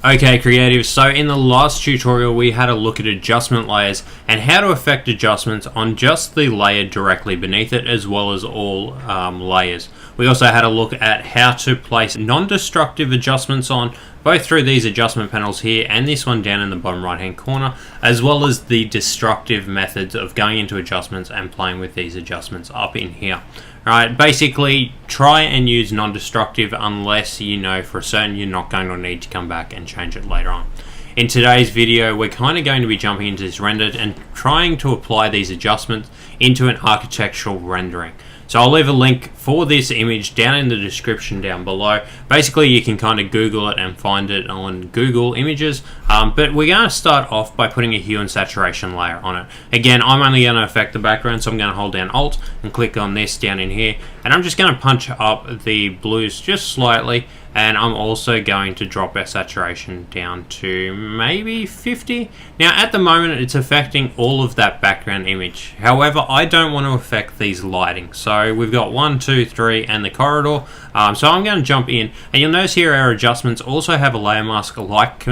Okay creatives, so in the last tutorial we had a look at adjustment layers and how to affect adjustments on just the layer directly beneath it as well as all layers. We also had a look at how to place non-destructive adjustments on both through these adjustment panels here and this one down in the bottom right hand corner, as well as the destructive methods of going into adjustments and playing with these adjustments up in here. Alright, basically try and use non-destructive unless you know for certain you're not going to need to come back and change it later on. In today's video we're kind of going to be jumping into this rendered and trying to apply these adjustments into an architectural rendering. So I'll leave a link for this image down in the description down below. Basically you can kind of Google it and find it on Google Images, but we're going to start off by putting a hue and saturation layer on it. Again, I'm only going to affect the background, so I'm going to hold down Alt and click on this down in here, and I'm just going to punch up the blues just slightly, and I'm also going to drop our saturation down to maybe 50. Now at the moment it's affecting all of that background image, however I don't want to affect these lighting. So we've got 1, 2, 3 and the corridor, so I'm going to jump in, and you'll notice here our adjustments also have a layer mask like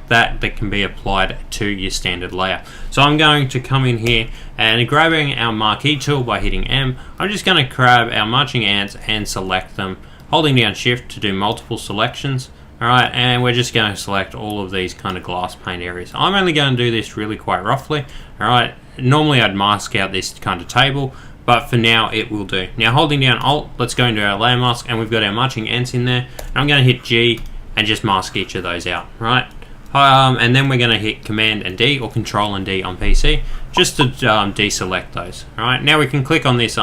that can be applied to your standard layer. So I'm going to come in here and grabbing our marquee tool by hitting M, I'm just going to grab our marching ants and select them, holding down shift to do multiple selections. Alright, and we're just going to select all of these kind of glass pane areas. I'm only going to do this really quite roughly. Alright, normally I'd mask out this kind of table, but for now it will do. Now holding down Alt, let's go into our layer mask, and we've got our marching ants in there. And I'm going to hit G and just mask each of those out, right? And then we're going to hit Command and D or Control and D on PC just to deselect those. Alright, now we can click on this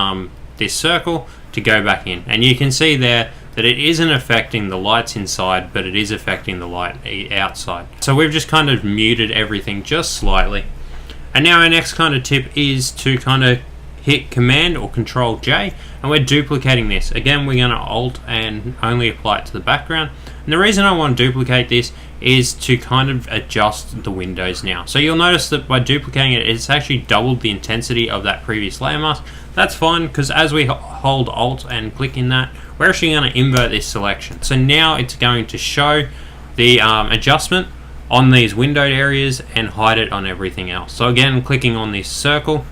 this circle to go back in, and you can see there that it isn't affecting the lights inside, but it is affecting the light outside. So we've just kind of muted everything just slightly. And now our next kind of tip is to kind of hit Command or Control J, and we're duplicating this. Again, we're going to Alt and only apply it to the background. And the reason I want to duplicate this is to kind of adjust the windows now. So you'll notice that by duplicating it, it's actually doubled the intensity of that previous layer mask. That's fine, because as we hold Alt and click in that, we're actually going to invert this selection. So now it's going to show the adjustment on these windowed areas and hide it on everything else. So again, clicking on this circle,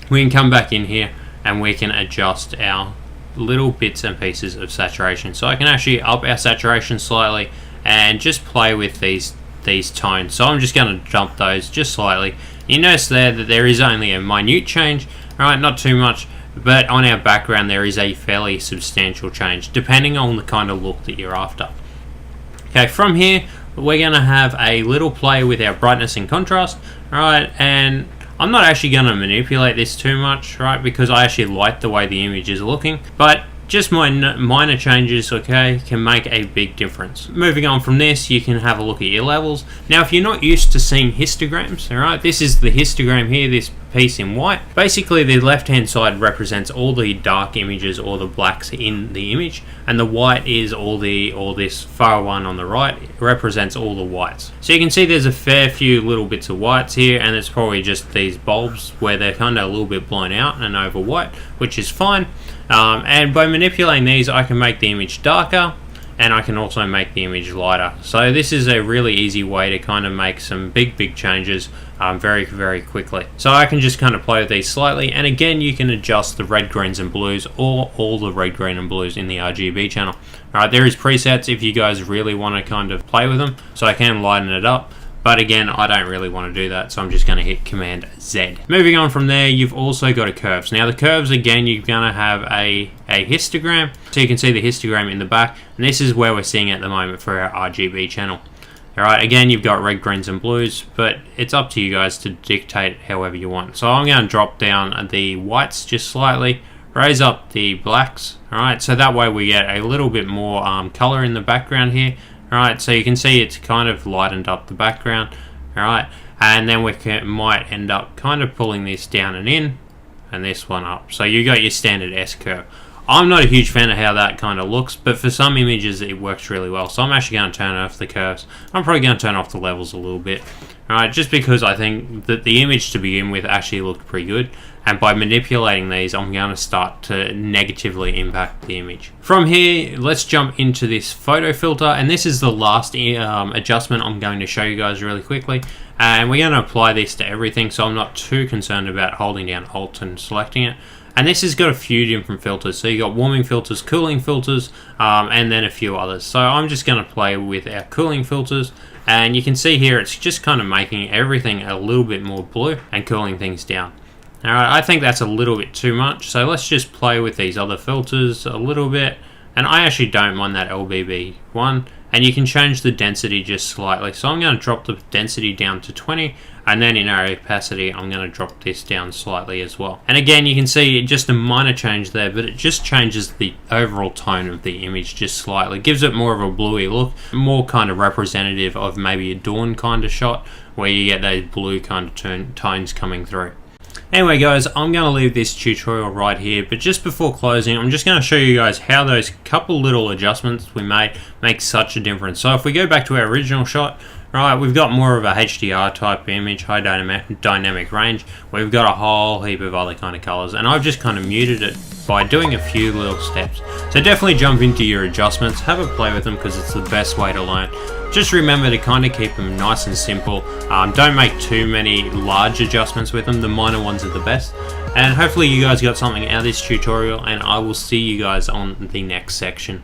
we can come back in here and we can adjust our little bits and pieces of saturation. So I can actually up our saturation slightly and just play with these tones. So I'm just going to jump those just slightly. You notice there that there is only a minute change, right? Not too much, but on our background there is a fairly substantial change depending on the kind of look that you're after. Okay, from here we're going to have a little play with our brightness and contrast, right? And I'm not actually going to manipulate this too much, right, because I actually like the way the image is looking, but just minor changes, okay, can make a big difference. Moving on from this, you can have a look at your levels. Now, if you're not used to seeing histograms, all right, this is the histogram here, this piece in white. Basically, the left-hand side represents all the dark images or the blacks in the image, and the white is all this far one on the right represents all the whites. So you can see there's a fair few little bits of whites here, and it's probably just these bulbs where they're kind of a little bit blown out and over white, which is fine. And by manipulating these, I can make the image darker, and I can also make the image lighter. So this is a really easy way to kind of make some big changes very quickly. So I can just kind of play with these slightly, and again you can adjust the red, greens and blues, or all the red, green and blues in the RGB channel. Alright, there is presets if you guys really want to kind of play with them, so I can lighten it up. But again, I don't really want to do that, so I'm just going to hit Command Z. Moving on from there, you've also got a curves. Now the curves, again, you're going to have a histogram. So you can see the histogram in the back, and this is where we're seeing at the moment for our RGB channel. Alright, again, you've got red, greens and blues, but it's up to you guys to dictate however you want. So I'm going to drop down the whites just slightly, raise up the blacks. Alright, so that way we get a little bit more color in the background here. Alright, so you can see it's kind of lightened up the background. Alright, and then we might end up kind of pulling this down and in, and this one up. So you got your standard S curve. I'm not a huge fan of how that kind of looks, but for some images it works really well. So I'm actually going to turn off the curves. I'm probably going to turn off the levels a little bit. Alright, just because I think that the image to begin with actually looked pretty good. and by manipulating these I'm going to start to negatively impact the image. From here, let's jump into this photo filter, and this is the last adjustment I'm going to show you guys really quickly, and we're going to apply this to everything, so I'm not too concerned about holding down Alt and selecting it. And this has got a few different filters, so you got warming filters, cooling filters, and then a few others. So I'm just going to play with our cooling filters, and you can see here it's just kind of making everything a little bit more blue and cooling things down. Alright, I think that's a little bit too much, so let's just play with these other filters a little bit. And I actually don't mind that LBB one, and you can change the density just slightly. So I'm going to drop the density down to 20, and then in our opacity I'm going to drop this down slightly as well. And again, you can see just a minor change there, but it just changes the overall tone of the image just slightly. Gives it more of a bluey look, more kind of representative of maybe a dawn kind of shot, where you get those blue kind of tones coming through. Anyway guys, I'm going to leave this tutorial right here, but just before closing, I'm just going to show you guys how those couple little adjustments we made make such a difference. So if we go back to our original shot, right, we've got more of a HDR type image, high dynamic range. We've got a whole heap of other kind of colors, and I've just kind of muted it by doing a few little steps. So definitely jump into your adjustments, have a play with them, because it's the best way to learn. Just remember to kind of keep them nice and simple. Don't make too many large adjustments with them. The minor ones are the best. And hopefully you guys got something out of this tutorial, and I will see you guys on the next section.